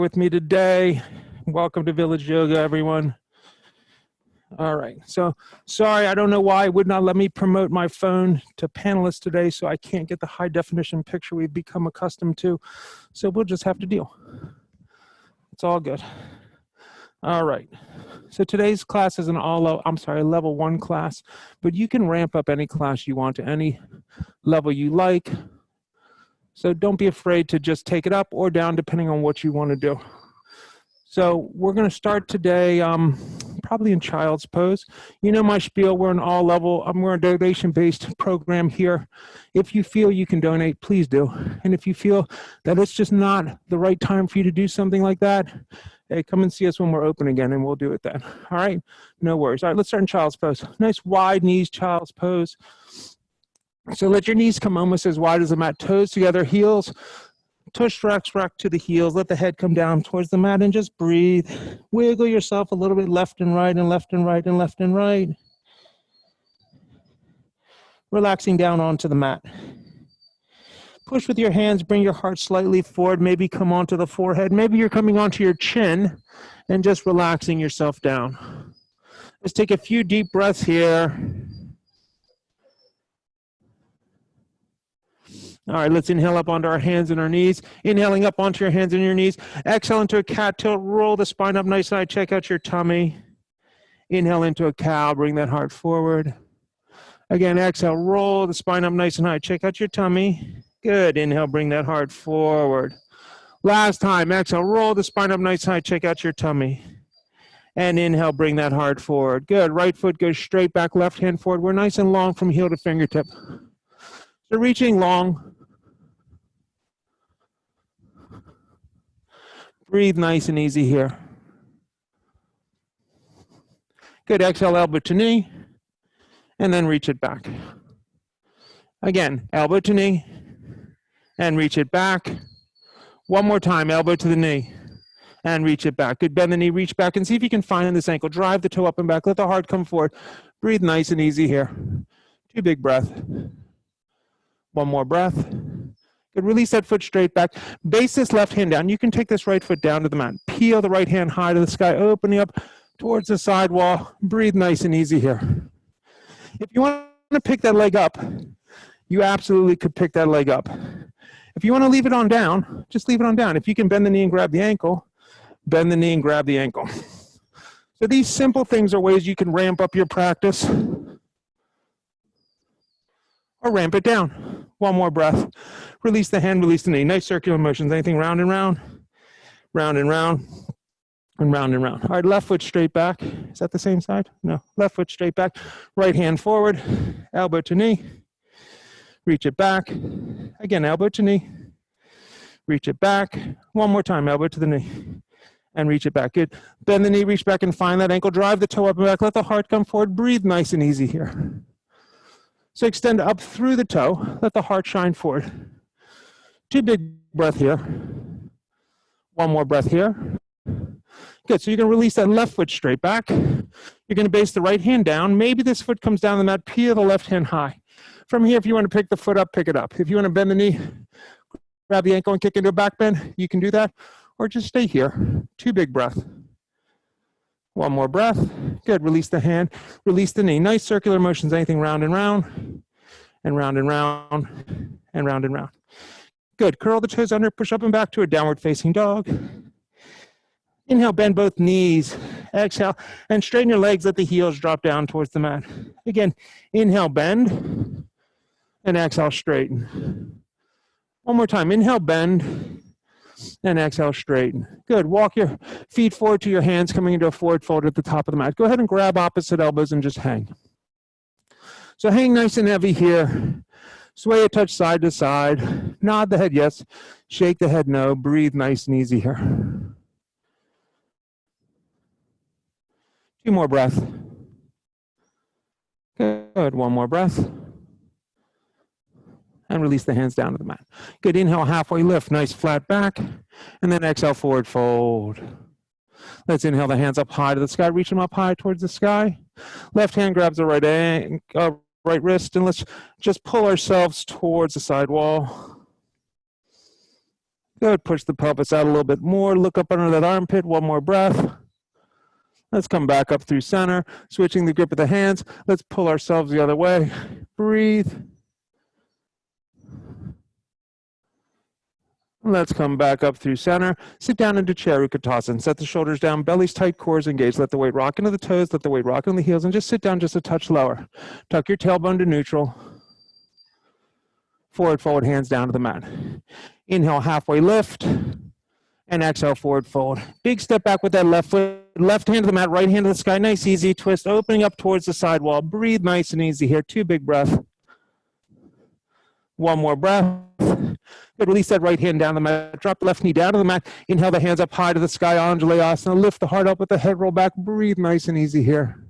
with me today. Welcome to Village Yoga, everyone. All right, so sorry, I don't know why it would not let me promote my phone to panelists today, so I can't get the high definition picture we've become accustomed to. So we'll just have to deal. It's all good. All right, so today's class is an level 1 class, but you can ramp up any class you want to any level you like. So don't be afraid to just take it up or down depending on what you want to do. So we're going to start today probably in child's pose. You know my spiel, we're a donation-based program here. If you feel you can donate, please do. And if you feel that it's just not the right time for you to do something like that, hey, come and see us when we're open again and we'll do it then. All right, no worries. All right, let's start in child's pose. Nice wide knees, child's pose. So let your knees come almost as wide as the mat, toes together, heels, tush rack to the heels. Let the head come down towards the mat and just breathe. Wiggle yourself a little bit left and right and left and right and left and right. Relaxing down onto the mat. Push with your hands, bring your heart slightly forward, maybe come onto the forehead. Maybe you're coming onto your chin and just relaxing yourself down. Let's take a few deep breaths here. All right, let's inhale up onto our hands and our knees. Inhaling up onto your hands and your knees. Exhale into a cat tilt. Roll the spine up nice and high. Check out your tummy. Inhale into a cow. Bring that heart forward. Again, exhale. Roll the spine up nice and high. Check out your tummy. Good. Inhale. Bring that heart forward. Last time. Exhale. Roll the spine up nice and high. Check out your tummy. And inhale. Bring that heart forward. Good. Right foot goes straight back. Left hand forward. We're nice and long from heel to fingertip. So reaching long. Breathe nice and easy here. Good, exhale, elbow to knee, and then reach it back. Again, elbow to knee, and reach it back. One more time, elbow to the knee, and reach it back. Good, bend the knee, reach back, and see if you can find in this ankle. Drive the toe up and back, let the heart come forward. Breathe nice and easy here. 2 big breaths. One more breath. Good, release that foot straight back. Base this left hand down. You can take this right foot down to the mat. Peel the right hand high to the sky, opening up towards the side wall. Breathe nice and easy here. If you want to pick that leg up, you absolutely could pick that leg up. If you want to leave it on down, just leave it on down. If you can bend the knee and grab the ankle, bend the knee and grab the ankle. So these simple things are ways you can ramp up your practice or ramp it down. One more breath. Release the hand, release the knee. Nice circular motions. Anything round and round, round and round, and round and round. All right, left foot straight back. Is that the same side? No. Left foot straight back. Right hand forward. Elbow to knee. Reach it back. Again, elbow to knee. Reach it back. One more time, elbow to the knee. And reach it back. Good. Bend the knee, reach back and find that ankle. Drive the toe up and back. Let the heart come forward. Breathe nice and easy here. So extend up through the toe. Let the heart shine forward. 2 big breaths here. One more breath here. Good, so you're going to release that left foot straight back. You're going to base the right hand down. Maybe this foot comes down the mat. Peel the left hand high. From here, if you want to pick the foot up, pick it up. If you want to bend the knee, grab the ankle and kick into a back bend, you can do that. Or just stay here. 2 big breaths. One more breath. Good, release the hand, release the knee. Nice circular motions, anything round and round, and round and round, and round and round. Good, curl the toes under, push up and back to a downward facing dog. Inhale, bend both knees. Exhale, and straighten your legs, let the heels drop down towards the mat. Again, inhale, bend, and exhale, straighten. One more time, inhale, bend, and exhale, straighten. Good, walk your feet forward to your hands, coming into a forward fold at the top of the mat. Go ahead and grab opposite elbows and just hang. So hang nice and heavy here. Sway a touch side to side. Nod the head yes. Shake the head no. Breathe nice and easy here. 2 more breaths. Good. One more breath. And release the hands down to the mat. Good. Inhale, halfway lift. Nice flat back. And then exhale, forward fold. Let's inhale the hands up high to the sky. Reach them up high towards the sky. Left hand grabs the right wrist, and let's just pull ourselves towards the side wall. Good. Push the pelvis out a little bit more. Look up under that armpit. One more breath. Let's come back up through center, switching the grip of the hands. Let's pull ourselves the other way. Breathe. Let's come back up through center. Sit down into chair Utkatasana. Set the shoulders down, belly's tight, cores engaged. Let the weight rock into the toes, let the weight rock into the heels, and just sit down just a touch lower. Tuck your tailbone to neutral. Forward fold, hands down to the mat. Inhale, halfway lift. And exhale, forward fold. Big step back with that left foot. Left hand to the mat, right hand to the sky. Nice, easy twist, opening up towards the side wall. Breathe nice and easy here. 2 big breaths. One more breath. Good. Release that right hand down the mat. Drop the left knee down to the mat. Inhale the hands up high to the sky. Anjalayasana. Lift the heart up with the head roll back. Breathe nice and easy here.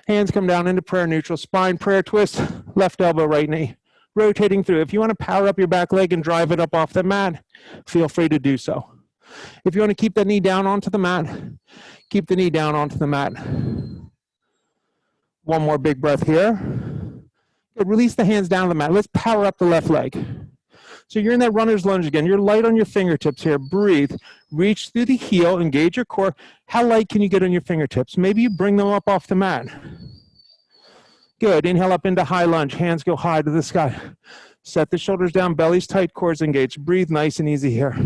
Hands come down into prayer neutral. Spine prayer twist. Left elbow, right knee. Rotating through. If you want to power up your back leg and drive it up off the mat, feel free to do so. If you want to keep the knee down onto the mat, keep the knee down onto the mat. One more big breath here. Good. Release the hands down to the mat. Let's power up the left leg. So you're in that runner's lunge again. You're light on your fingertips here. Breathe. Reach through the heel. Engage your core. How light can you get on your fingertips? Maybe you bring them up off the mat. Good. Inhale up into high lunge. Hands go high to the sky. Set the shoulders down. Belly's tight. Cores engaged. Breathe nice and easy here.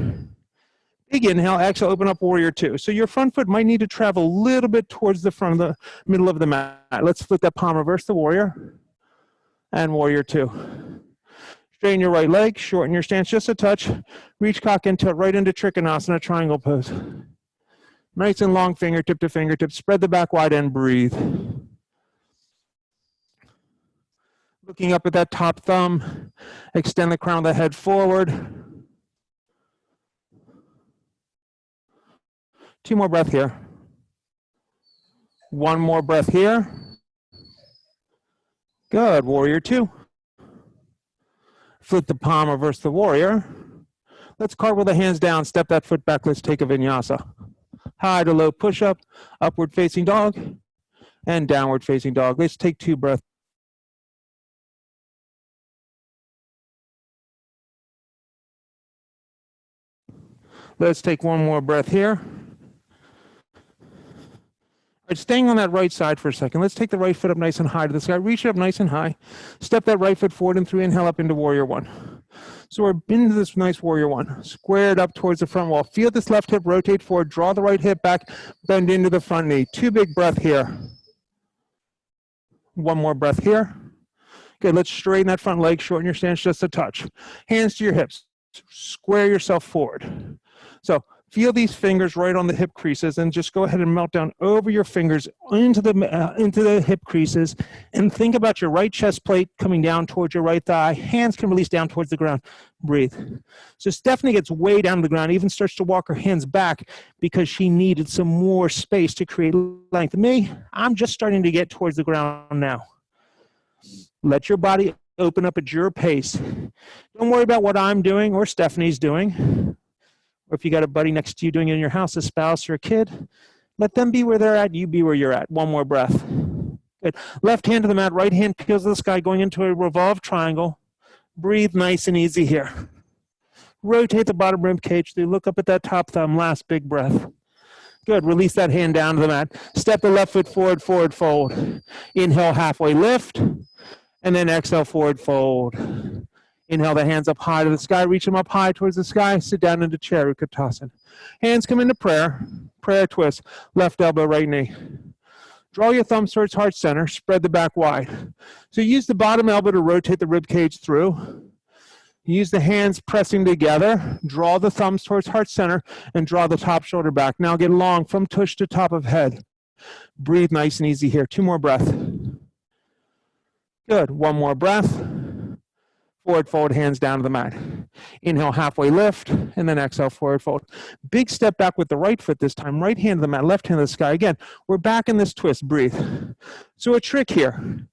Big inhale. Exhale. Open up warrior 2. So your front foot might need to travel a little bit towards the front of the middle of the mat. Let's flip that palm. Reverse the warrior. And warrior 2. Straighten your right leg. Shorten your stance just a touch. Reach cock and tilt right into Trikonasana, triangle pose. Nice and long fingertip to fingertip. Spread the back wide and breathe. Looking up at that top thumb. Extend the crown of the head forward. 2 more breaths here. 1 more breath here. Good. Warrior 2. Flip the palm, reverse the warrior. Let's cartwheel the hands down, step that foot back. Let's take a vinyasa. High to low push-up, upward facing dog, and downward facing dog. Let's take 2 breaths. Let's take 1 more breath here. All right, staying on that right side for a second. Let's take the right foot up nice and high to the sky. Reach it up nice and high. Step that right foot forward and through. Inhale up into warrior 1. So we're into this nice warrior 1. Squared up towards the front wall. Feel this left hip rotate forward. Draw the right hip back. Bend into the front knee. 2 big breaths here. 1 more breath here. Good. Let's straighten that front leg. Shorten your stance just a touch. Hands to your hips. Square yourself forward. So feel these fingers right on the hip creases and just go ahead and melt down over your fingers into the hip creases and think about your right chest plate coming down towards your right thigh. Hands can release down towards the ground. Breathe. So Stephanie gets way down to the ground, even starts to walk her hands back because she needed some more space to create length. Me, I'm just starting to get towards the ground now. Let your body open up at your pace. Don't worry about what I'm doing or Stephanie's doing. Or if you got a buddy next to you doing it in your house, a spouse or a kid, let them be where they're at, you be where you're at. 1 more breath. Good. Left hand to the mat, right hand peels to the sky, going into a revolved triangle. Breathe nice and easy here. Rotate the bottom rib cage through. Look up at that top thumb. Last big breath. Good. Release that hand down to the mat. Step the left foot forward, forward fold. Inhale, halfway lift. And then exhale, forward fold. Inhale the hands up high to the sky. Reach them up high towards the sky. Sit down into chair Utkatasana. Hands come into prayer. Prayer twist. Left elbow, right knee. Draw your thumbs towards heart center. Spread the back wide. So use the bottom elbow to rotate the rib cage through. Use the hands pressing together. Draw the thumbs towards heart center and draw the top shoulder back. Now get long from tush to top of head. Breathe nice and easy here. 2 more breaths. Good. 1 more breath. Forward fold, hands down to the mat. Inhale, halfway lift, and then exhale, forward fold. Big step back with the right foot this time. Right hand to the mat, left hand to the sky. Again, we're back in this twist. Breathe. So a trick here.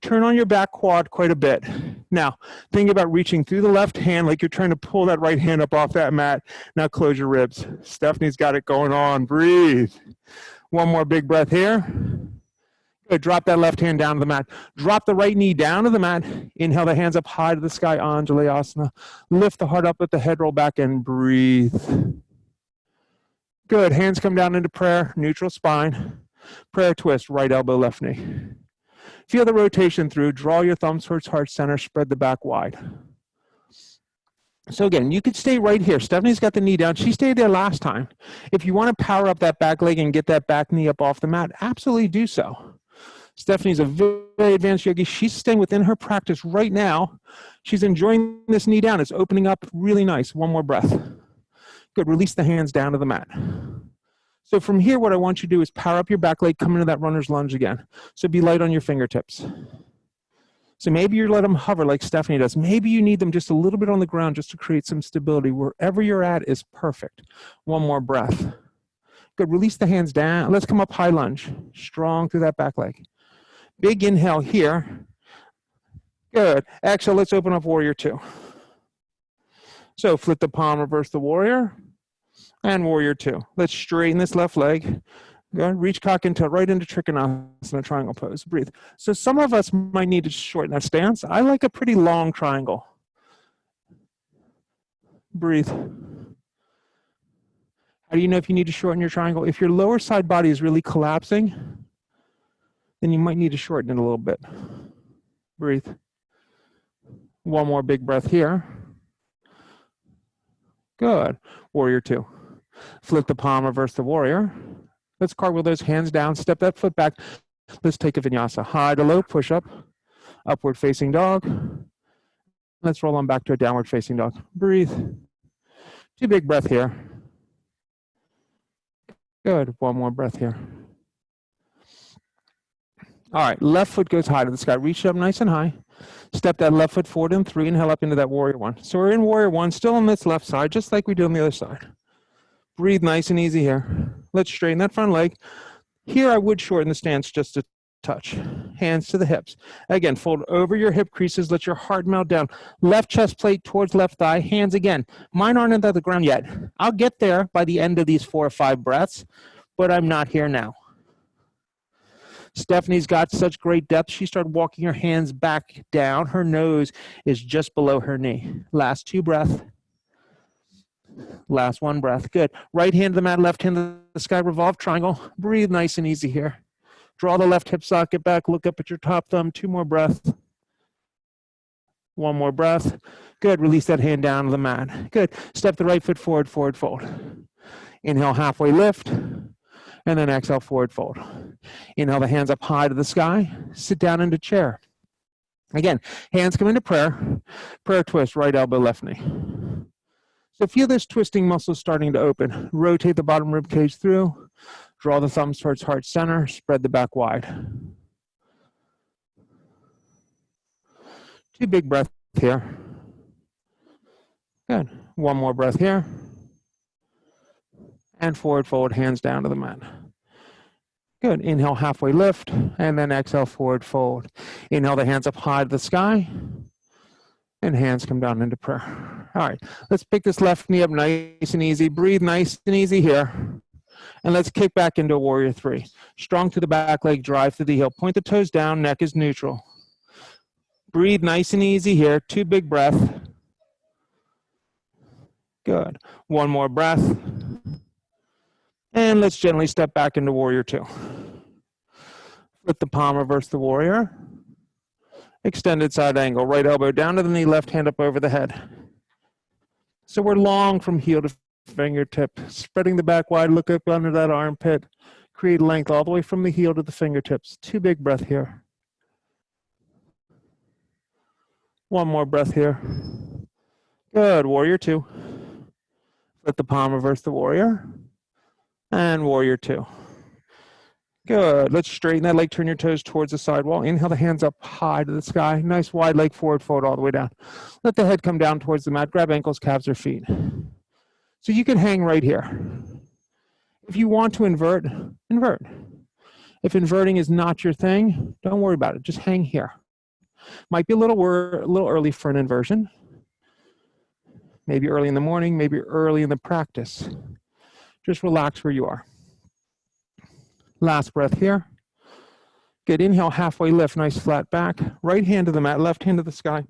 Turn on your back quad quite a bit. Now, think about reaching through the left hand like you're trying to pull that right hand up off that mat. Now close your ribs. Stephanie's got it going on. Breathe. 1 more big breath here. Good. Drop that left hand down to the mat. Drop the right knee down to the mat. Inhale the hands up high to the sky, Anjalayasana. Lift the heart up, let the head roll back, and breathe. Good. Hands come down into prayer, neutral spine. Prayer twist, right elbow, left knee. Feel the rotation through. Draw your thumbs towards heart center. Spread the back wide. So again, you could stay right here. Stephanie's got the knee down. She stayed there last time. If you want to power up that back leg and get that back knee up off the mat, absolutely do so. Stephanie's a very advanced yogi. She's staying within her practice right now. She's enjoying this knee down. It's opening up really nice. One more breath. Good. Release the hands down to the mat. So from here, what I want you to do is power up your back leg, come into that runner's lunge again. So be light on your fingertips. So maybe you let them hover like Stephanie does. Maybe you need them just a little bit on the ground just to create some stability. Wherever you're at is perfect. One more breath. Good. Release the hands down. Let's come up high lunge. Strong through that back leg. Big inhale here. Good. Exhale, let's open up warrior two. So flip the palm, reverse the warrior. And warrior two. Let's straighten this left leg. Good. Reach cock and tail right into Trikonasana triangle pose. Breathe. So some of us might need to shorten that stance. I like a pretty long triangle. Breathe. How do you know if you need to shorten your triangle? If your lower side body is really collapsing, then you might need to shorten it a little bit. Breathe. One more big breath here. Good. Warrior two. Flip the palm, reverse the warrior. Let's cartwheel those hands down, step that foot back. Let's take a vinyasa. High to low, push up, upward facing dog. Let's roll on back to a downward facing dog. Breathe. Two big breath here. Good. One more breath here. All right, left foot goes high to the sky. Reach up nice and high. Step that left foot forward in three. Inhale up into that warrior one. So we're in warrior one, still on this left side, just like we did on the other side. Breathe nice and easy here. Let's straighten that front leg. Here I would shorten the stance just a touch. Hands to the hips. Again, fold over your hip creases. Let your heart melt down. Left chest plate towards left thigh. Hands again. Mine aren't into the ground yet. I'll get there by the end of these 4 or 5 breaths, but I'm not here now. Stephanie's got such great depth. She started walking her hands back down. Her nose is just below her knee. Last 2 breaths. Last 1 breath. Good. Right hand to the mat, left hand to the sky, revolve triangle. Breathe nice and easy here. Draw the left hip socket back. Look up at your top thumb. 2 more breaths. 1 more breath. Good. Release that hand down to the mat. Good. Step the right foot forward, forward fold. Inhale, halfway lift. And then exhale, forward fold. Inhale the hands up high to the sky. Sit down into chair. Again, hands come into prayer. Prayer twist, right elbow, left knee. So feel this twisting muscle starting to open. Rotate the bottom rib cage through. Draw the thumbs towards heart center. Spread the back wide. 2 big breaths here. Good. 1 more breath here. And forward fold, hands down to the mat. Good. Inhale, halfway lift. And then exhale, forward fold. Inhale the hands up high to the sky. And hands come down into prayer. All right, let's pick this left knee up nice and easy. Breathe nice and easy here. And let's kick back into a warrior 3. Strong through the back leg, drive through the heel. Point the toes down, neck is neutral. Breathe nice and easy here. 2 big breaths. Good. 1 more breath. And let's gently step back into warrior 2. Flip the palm, reverse the warrior. Extended side angle, right elbow down to the knee, left hand up over the head. So we're long from heel to fingertip, spreading the back wide, look up under that armpit, create length all the way from the heel to the fingertips. 2 big breaths here. 1 more breath here. Good, warrior 2. Flip the palm, reverse the warrior. And warrior 2. Good. Let's straighten that leg, turn your toes towards the sidewall. Inhale the hands up high to the sky. Nice wide leg forward fold all the way down. Let the head come down towards the mat. Grab ankles, calves, or feet. So you can hang right here. If you want to invert, invert. If inverting is not your thing, don't worry about it. Just hang here. Might be a little early for an inversion. Maybe early in the morning, maybe early in the practice. Just relax where you are. Last breath here. Good, inhale, halfway lift, nice flat back. Right hand to the mat, left hand to the sky.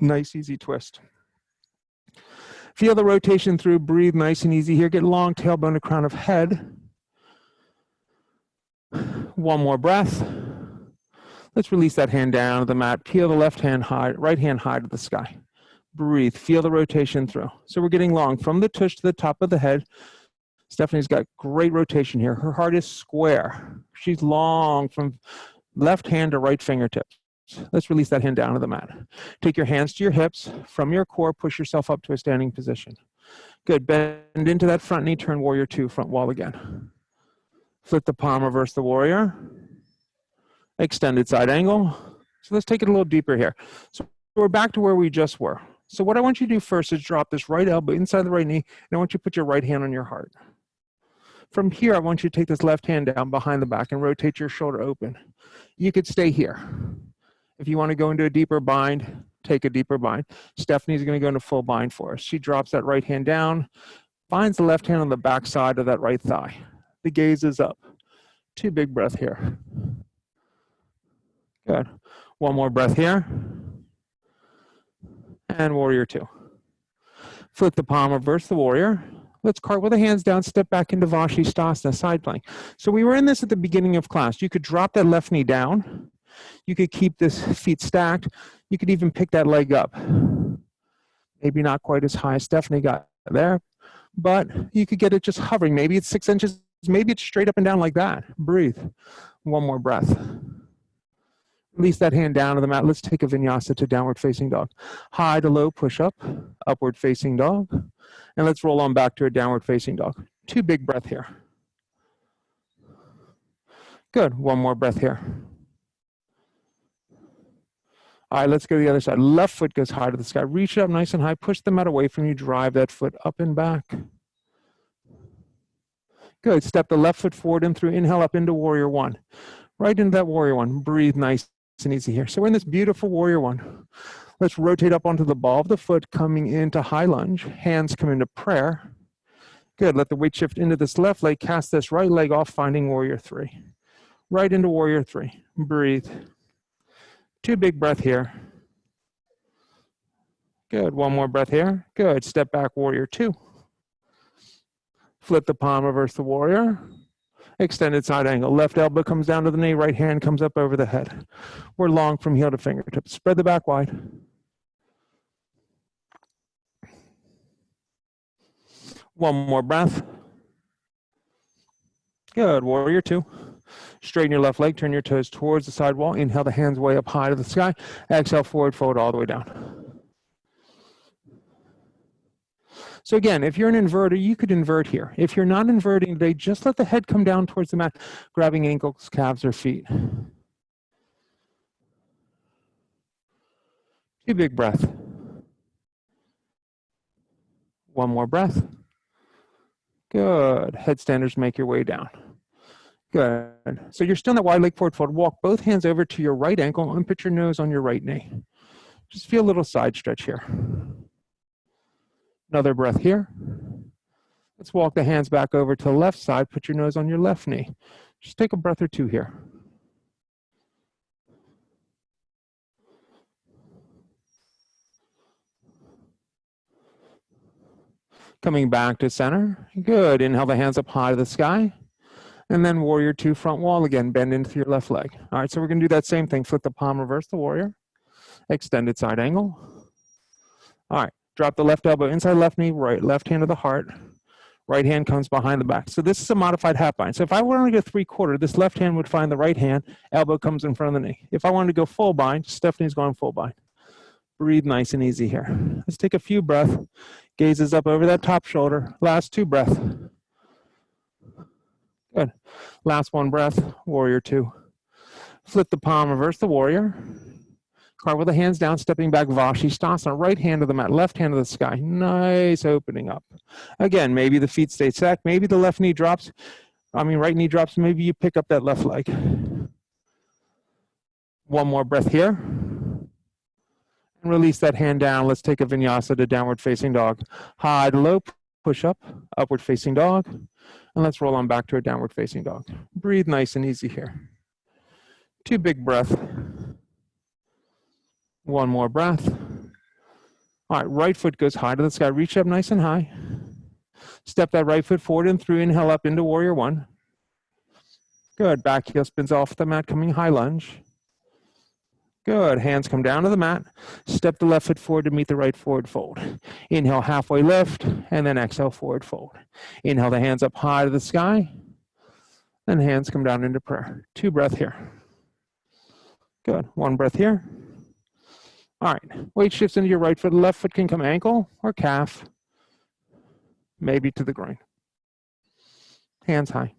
Nice, easy twist. Feel the rotation through, breathe nice and easy here. Get long tailbone to crown of head. One more breath. Let's release that hand down to the mat. Peel the left hand high, right hand high to the sky. Breathe, feel the rotation through. So we're getting long from the tush to the top of the head. Stephanie's got great rotation here. Her heart is square. She's long from left hand to right fingertips. Let's release that hand down to the mat. Take your hands to your hips. From your core, push yourself up to a standing position. Good, bend into that front knee, turn warrior two, front wall again. Flip the palm, reverse the warrior. Extended side angle. So let's take it a little deeper here. So we're back to where we just were. So what I want you to do first is drop this right elbow inside the right knee, and I want you to put your right hand on your heart. From here, I want you to take this left hand down behind the back and rotate your shoulder open. You could stay here. If you want to go into a deeper bind, take a deeper bind. Stephanie's going to go into full bind for us. She drops that right hand down, finds the left hand on the back side of that right thigh. The gaze is up. 2 big breaths here. Good. One more breath here. And warrior two. Flip the palm, reverse the warrior. Let's cartwheel the hands down, step back into Vashisthasana, side plank. So we were in this at the beginning of class. You could drop that left knee down. You could keep this feet stacked. You could even pick that leg up. Maybe not quite as high as Stephanie got there, but you could get it just hovering. Maybe it's 6 inches. Maybe it's straight up and down like that. Breathe. One more breath. Release that hand down to the mat. Let's take a vinyasa to downward facing dog. High to low push up, upward facing dog. And let's roll on back to a downward facing dog. 2 big breaths here. Good. One more breath here. All right, let's go to the other side. Left foot goes high to the sky. Reach it up nice and high. Push the mat away from you. Drive that foot up and back. Good. Step the left foot forward and through. Inhale up into warrior one. Right into that warrior one. Breathe nice and easy here. So we're in this beautiful warrior one. Let's rotate up onto the ball of the foot, coming into high lunge. Hands come into prayer. Good. Let the weight shift into this left leg. Cast this right leg off, finding warrior three. Right into warrior three. Breathe. 2 big breath here. Good. One more breath here. Good. Step back, warrior two. Flip the palm, reverse the warrior. Extended side angle. Left elbow comes down to the knee. Right hand comes up over the head. We're long from heel to fingertips. Spread the back wide. One more breath. Good. Warrior two. Straighten your left leg. Turn your toes towards the side wall. Inhale the hands way up high to the sky. Exhale, forward fold all the way down. So again, if you're an inverter, you could invert here. If you're not inverting today, just let the head come down towards the mat, grabbing ankles, calves, or feet. 2 big breaths. One more breath. Good. Headstanders, make your way down. Good. So you're still in that wide leg forward fold. Walk both hands over to your right ankle and put your nose on your right knee. Just feel a little side stretch here. Another breath here. Let's walk the hands back over to the left side. Put your nose on your left knee. Just take a breath or two here. Coming back to center. Good. Inhale the hands up high to the sky. And then warrior two, front wall again. Bend into your left leg. All right, so we're going to do that same thing. Flip the palm, reverse the warrior. Extended side angle. All right, drop the left elbow inside left knee, right left hand to the heart. Right hand comes behind the back. So this is a modified half bind. So if I were to go 3/4, this left hand would find the right hand. Elbow comes in front of the knee. If I wanted to go full bind, Stephanie's going full bind. Breathe nice and easy here. Let's take a few breaths. Gazes up over that top shoulder. Last 2 breaths. Good. Last 1 breath. Warrior two. Flip the palm, reverse the warrior. Cartwheel the hands down, stepping back, Vashisthasana. Right hand to the mat, left hand to the sky. Nice opening up. Again, maybe the feet stay stacked. Maybe the left knee drops. Right knee drops. Maybe you pick up that left leg. 1 more breath here. And release that hand down. Let's take a vinyasa to downward facing dog. High to low, push up, upward facing dog. And let's roll on back to a downward facing dog. Breathe nice and easy here. 2 big breath. 1 more breath. All right, right foot goes high to the sky. Reach up nice and high. Step that right foot forward and through. Inhale up into warrior 1. Good. Back heel spins off the mat, coming high lunge. Good. Hands come down to the mat. Step the left foot forward to meet the right forward fold. Inhale, halfway lift, and then exhale, forward fold. Inhale the hands up high to the sky. Then hands come down into prayer. 2 breath here. Good. 1 breath here. All right. Weight shifts into your right foot. Left foot can come ankle or calf. Maybe to the groin. Hands high.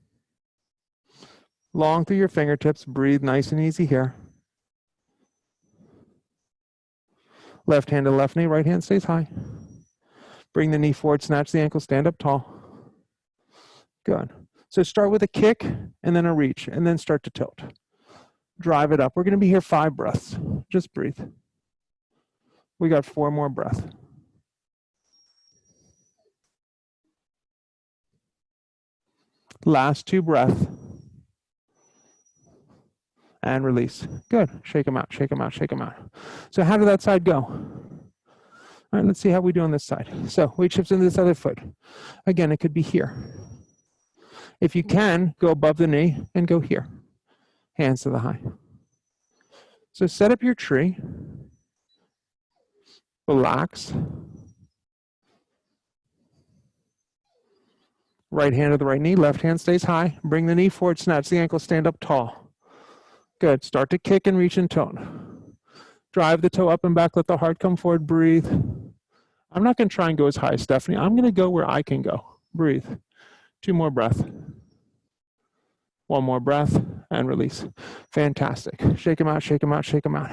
Long through your fingertips. Breathe nice and easy here. Left hand to left knee. Right hand stays high. Bring the knee forward. Snatch the ankle. Stand up tall. Good. So start with a kick and then a reach and then start to tilt. Drive it up. We're going to be here 5 breaths. Just breathe. We got 4 more breaths. Last 2 breaths. And release. Good. Shake them out, shake them out, shake them out. So how did that side go? All right, let's see how we do on this side. So weight shifts into this other foot. Again, it could be here. If you can, go above the knee and go here. Hands to the high. So set up your tree. Relax. Right hand to the right knee, left hand stays high. Bring the knee forward, snatch the ankle, stand up tall. Good. Start to kick and reach and tone. Drive the toe up and back, let the heart come forward, breathe. I'm not going to try and go as high as Stephanie. I'm going to go where I can go. Breathe. 2 more breaths. 1 more breath and release. Fantastic. Shake them out, shake them out, shake them out.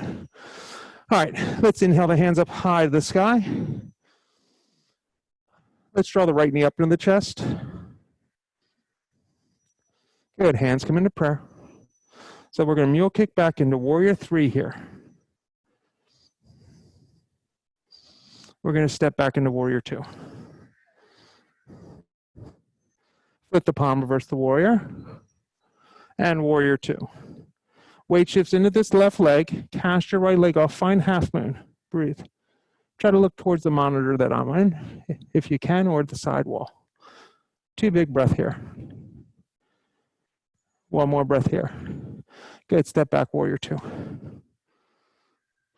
All right, let's inhale the hands up high to the sky. Let's draw the right knee up into the chest. Good. Hands come into prayer. So we're going to mule kick back into warrior 3 here. We're going to step back into warrior 2. Flip the palm, reverse the warrior. And warrior 2. Weight shifts into this left leg. Cast your right leg off. Find half moon. Breathe. Try to look towards the monitor that I'm in, if you can, or the side wall. 2 big breaths here. 1 more breath here. Good. Step back, warrior 2.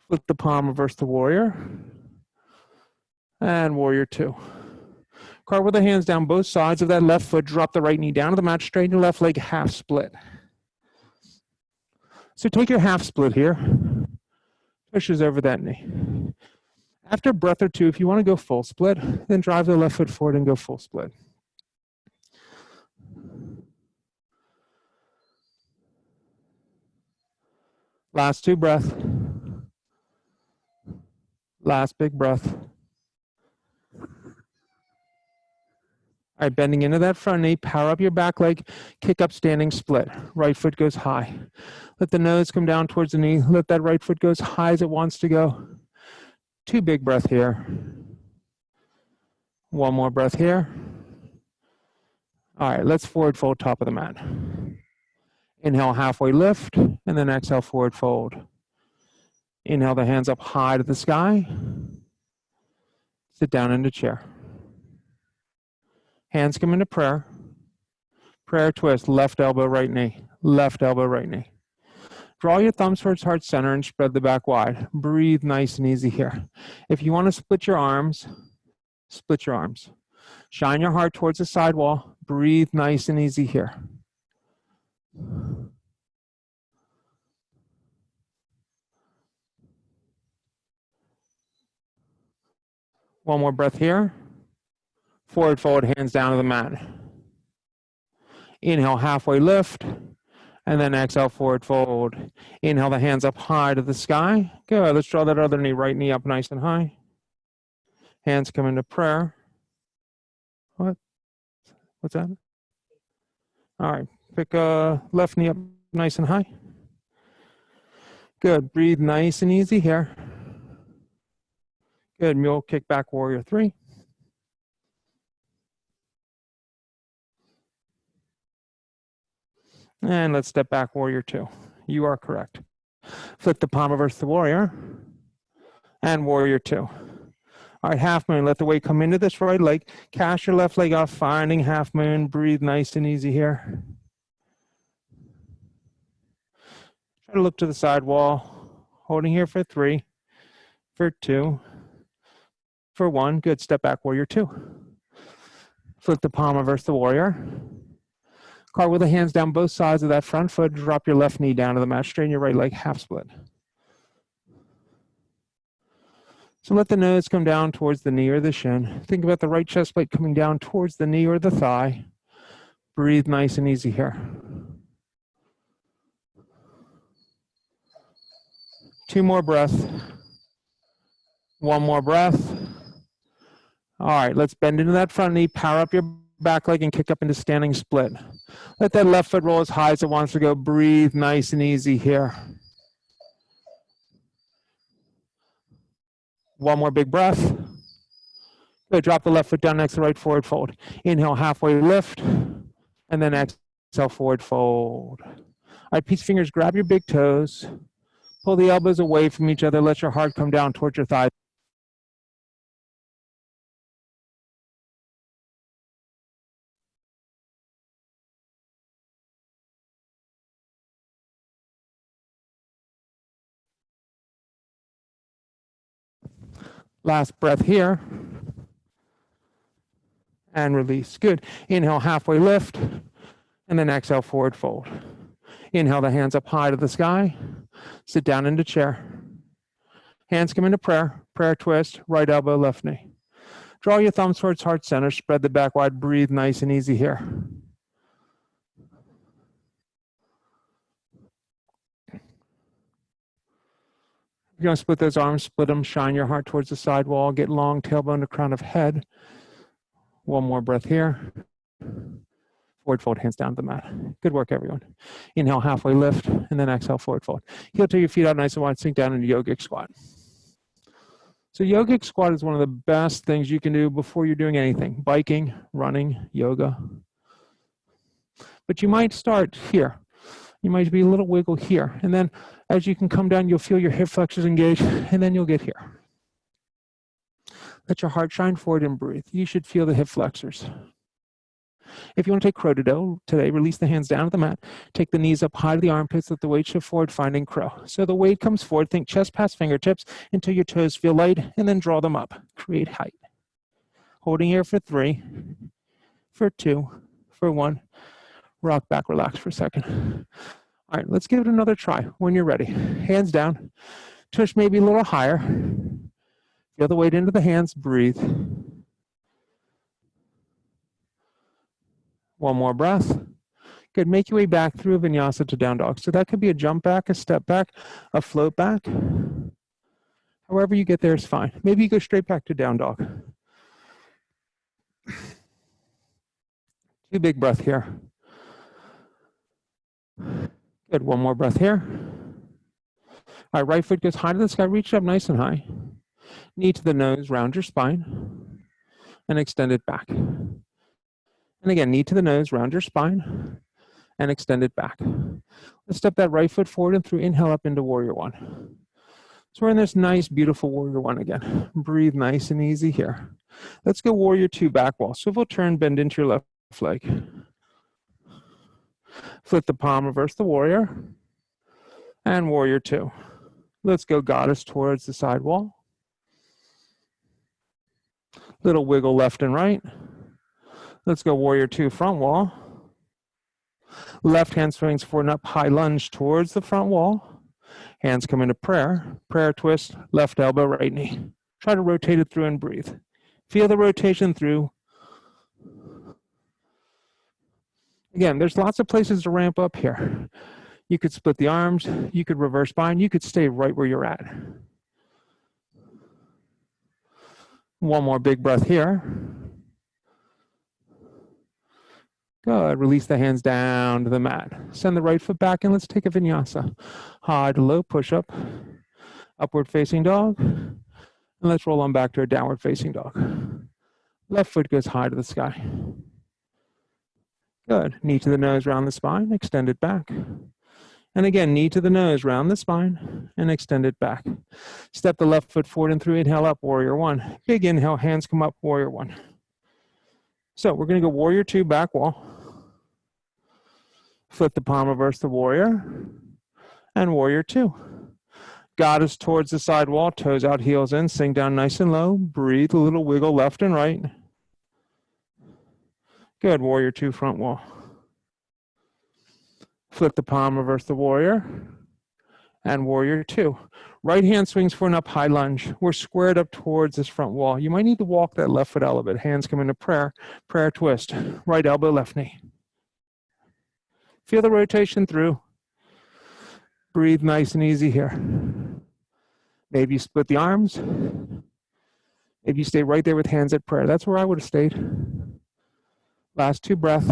Flip the palm, reverse the warrior. And warrior 2. Cartwheel the hands down both sides of that left foot. Drop the right knee down to the mat. Straighten your left leg, half split. So take your half split here. Pushes over that knee. After a breath or 2, if you want to go full split, then drive the left foot forward and go full split. Last 2 breaths. Last big breath. All right, bending into that front knee, power up your back leg, kick up standing split. Right foot goes high. Let the nose come down towards the knee. Let that right foot go as high as it wants to go. 2 big breaths here. 1 more breath here. All right, let's forward fold top of the mat. Inhale, halfway lift, and then exhale, forward fold. Inhale the hands up high to the sky. Sit down into chair. Hands come into prayer. Prayer twist, left elbow, right knee. Left elbow, right knee. Draw your thumbs towards heart center and spread the back wide. Breathe nice and easy here. If you want to split your arms, split your arms. Shine your heart towards the side wall. Breathe nice and easy here. One more breath here. Forward fold, hands down to the mat. Inhale, halfway lift, and then exhale, forward fold. Inhale the hands up high to the sky. Good. Let's draw that other knee, right knee up nice and high. Hands come into prayer. What? What's that? All right. Pick left knee up nice and high. Good. Breathe nice and easy here. Good. Mule kick back, warrior 3. And let's step back, warrior 2. You are correct. Flip the palm, reverse the warrior, and warrior 2. All right, half moon. Let the weight come into this right leg. Cast your left leg off, finding half moon. Breathe nice and easy here. Try to look to the side wall. Holding here for 3, for 2, for 1. Good. Step back, warrior 2. Flip the palm, reverse the warrior. Cartwheel the hands down both sides of that front foot. Drop your left knee down to the mat. Straighten your right leg, half split. So let the nose come down towards the knee or the shin. Think about the right chest plate coming down towards the knee or the thigh. Breathe nice and easy here. 2 more breaths. 1 more breath. All right, let's bend into that front knee, power up your back leg and kick up into standing split. Let that left foot roll as high as it wants to go. Breathe nice and easy here. 1 more big breath. Good. Drop the left foot down next to the right, forward fold. Inhale, halfway lift, and then exhale, forward fold. All right, peace fingers, grab your big toes. Pull the elbows away from each other. Let your heart come down towards your thighs. Last breath here. And release. Good. Inhale, halfway lift, and then exhale, forward fold. Inhale the hands up high to the sky. Sit down into chair. Hands come into prayer. Prayer twist, right elbow, left knee. Draw your thumbs towards heart center. Spread the back wide. Breathe nice and easy here. You're going to split those arms, split them, shine your heart towards the side wall, get long tailbone to crown of head. 1 more breath here. Forward fold, hands down to the mat. Good work, everyone. Inhale, halfway lift, and then exhale, forward fold. Heel to your feet out nice and wide, sink down into yogic squat. So yogic squat is one of the best things you can do before you're doing anything, biking, running, yoga. But you might start here. You might be a little wiggle here. And then as you can come down, you'll feel your hip flexors engage, and then you'll get here. Let your heart shine forward and breathe. You should feel the hip flexors. If you want to take crow today, release the hands down to the mat. Take the knees up high to the armpits. Let the weight shift forward, finding crow. So the weight comes forward. Think chest past fingertips until your toes feel light, and then draw them up. Create height. Holding here for 3, for 2, for 1. Rock back, relax for a second. All right, let's give it another try when you're ready. Hands down. Tush maybe a little higher. Feel the weight into the hands. Breathe. 1 more breath. Good. Make your way back through a vinyasa to down dog. So that could be a jump back, a step back, a float back. However you get there is fine. Maybe you go straight back to down dog. 2 big breath here. Good. 1 more breath here. All right, right foot goes high to the sky. Reach up nice and high. Knee to the nose, round your spine, and extend it back. And again, knee to the nose, round your spine, and extend it back. Let's step that right foot forward and through. Inhale up into warrior 1. So we're in this nice, beautiful warrior 1 again. Breathe nice and easy here. Let's go warrior 2, back wall. Swivel, turn, bend into your left leg. Flip the palm, reverse the warrior, and warrior 2. Let's go goddess towards the side wall. Little wiggle left and right. Let's go warrior 2, front wall. Left hand swings forward and up, high lunge towards the front wall. Hands come into prayer. Prayer twist, left elbow, right knee. Try to rotate it through and breathe. Feel the rotation through. Again, there's lots of places to ramp up here. You could split the arms, you could reverse bind, you could stay right where you're at. 1 more big breath here. Good. Release the hands down to the mat. Send the right foot back and let's take a vinyasa. High to low push-up, upward facing dog, and let's roll on back to a downward facing dog. Left foot goes high to the sky. Good. Knee to the nose, round the spine, extend it back. And again, knee to the nose, round the spine, and extend it back. Step the left foot forward and through. Inhale up, warrior one. Big inhale, hands come up, warrior one. So we're going to go warrior two, back wall. Flip the palm, reverse the warrior, and warrior two. Goddess towards the side wall, toes out, heels in, sink down nice and low. Breathe, a little wiggle left and right. Good, warrior two, front wall. Flip the palm, reverse the warrior, and warrior two. Right hand swings for an up high lunge. We're squared up towards this front wall. You might need to walk that left foot elevate. Hands come into prayer, prayer twist. Right elbow, left knee. Feel the rotation through. Breathe nice and easy here. Maybe you split the arms. Maybe you stay right there with hands at prayer. That's where I would have stayed. Last two breaths.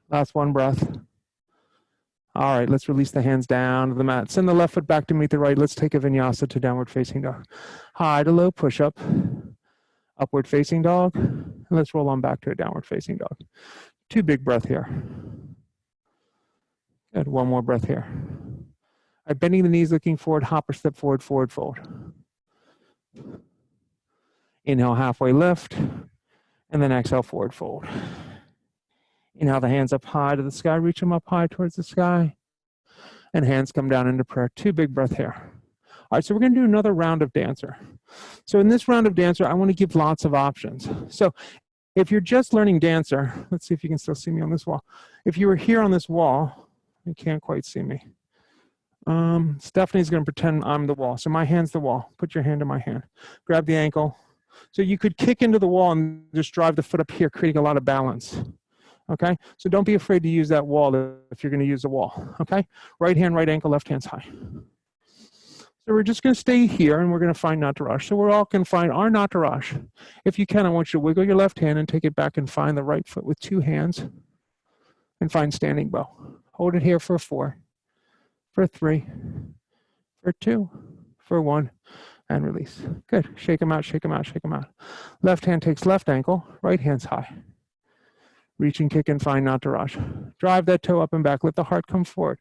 Last one breath. All right, let's release the hands down to the mat. Send the left foot back to meet the right. Let's take a vinyasa to downward facing dog. High to low push up. Upward facing dog. And let's roll on back to a downward facing dog. Two big breath here. Good, one more breath here. All right, bending the knees, looking forward, hop or step forward, forward fold. Inhale, halfway lift, and then exhale, forward fold. Inhale the hands up high to the sky, reach them up high towards the sky, and hands come down into prayer. Two big breath here. All right, so we're going to do another round of dancer. So in this round of dancer, I want to give lots of options. So if you're just learning dancer, let's see if you can still see me on this wall. If you were here on this wall, you can't quite see me. Stephanie's going to pretend I'm the wall. So my hand's the wall. Put your hand in my hand. Grab the ankle. So you could kick into the wall and just drive the foot up here, creating a lot of balance. Okay, so don't be afraid to use that wall if you're going to use the wall. Okay, right hand, right ankle, left hand's high. So we're just going to stay here and we're going to find not to rush. So we're all going to find our not to rush. If you can, I want you to wiggle your left hand and take it back and find the right foot with two hands and find standing bow. Hold it here for 4, for 3, for 2, for 1, and release. Good. Shake them out, shake them out, shake them out. Left hand takes left ankle, right hand's high. Reach and kick and find not to rush. Drive that toe up and back. Let the heart come forward.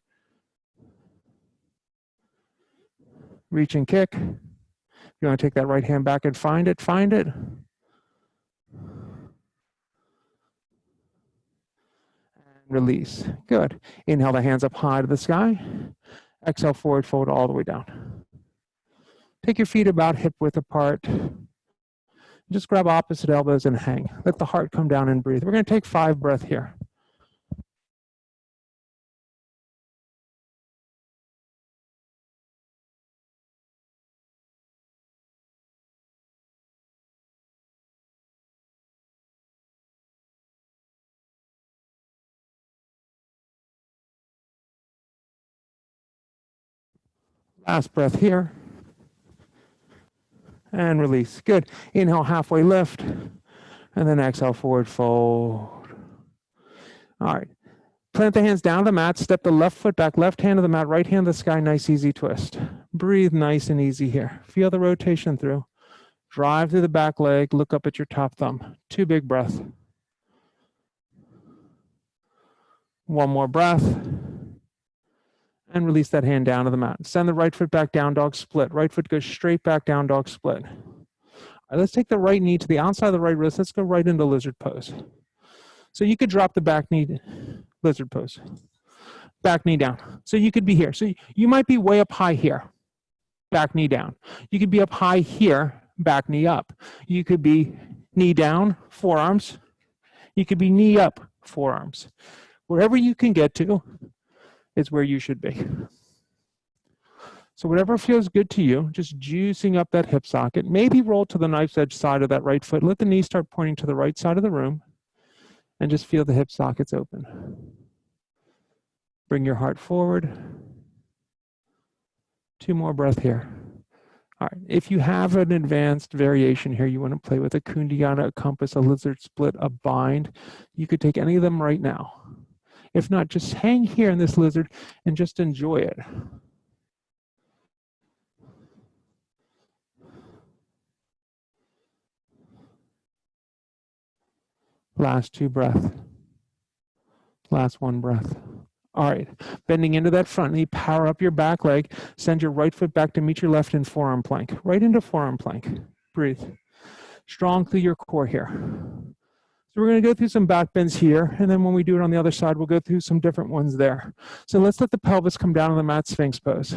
Reach and kick. If you want to take that right hand back and find it, find it. And release. Good. Inhale the hands up high to the sky. Exhale, forward fold all the way down. Take your feet about hip width apart. Just grab opposite elbows and hang. Let the heart come down and breathe. We're going to take 5 breaths here. Last breath here. And release. Good. Inhale, halfway lift. And then exhale, forward fold. All right. Plant the hands down to the mat. Step the left foot back, left hand to the mat, right hand to the sky. Nice, easy twist. Breathe nice and easy here. Feel the rotation through. Drive through the back leg. Look up at your top thumb. 2 big breaths. One more breath. And release that hand down to the mat. Send the right foot back, down dog split. Right foot goes straight back, down dog split. All right, let's take the right knee to the outside of the right wrist. Let's go right into lizard pose. So you could drop the back knee, lizard pose. Back knee down. So you could be here. So you might be way up high here. Back knee down. You could be up high here, back knee up. You could be knee down, forearms. You could be knee up, forearms. Wherever you can get to is where you should be. So whatever feels good to you, just juicing up that hip socket. Maybe roll to the knife's edge side of that right foot. Let the knee start pointing to the right side of the room and just feel the hip sockets open. Bring your heart forward. 2 more breaths here. All right, if you have an advanced variation here, you want to play with a Kundiyana, a compass, a lizard split, a bind, you could take any of them right now. If not, just hang here in this lizard and just enjoy it. Last 2 breaths. Last 1 breath. All right, bending into that front knee, power up your back leg, send your right foot back to meet your left in forearm plank, right into forearm plank. Breathe. Strong through your core here. So we're going to go through some back bends here, and then when we do it on the other side, we'll go through some different ones there. So let's let the pelvis come down on the mat, Sphinx pose.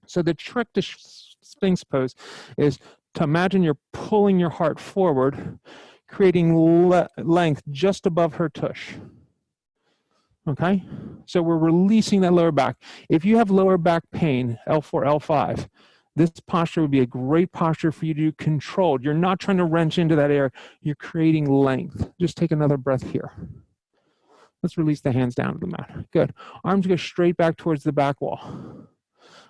So the trick to Sphinx pose is to imagine you're pulling your heart forward, creating length just above her tush. Okay? So we're releasing that lower back. If you have lower back pain, L4, L5, this posture would be a great posture for you to do controlled. You're not trying to wrench into that air. You're creating length. Just take another breath here. Let's release the hands down to the mat. Good. Arms go straight back towards the back wall. All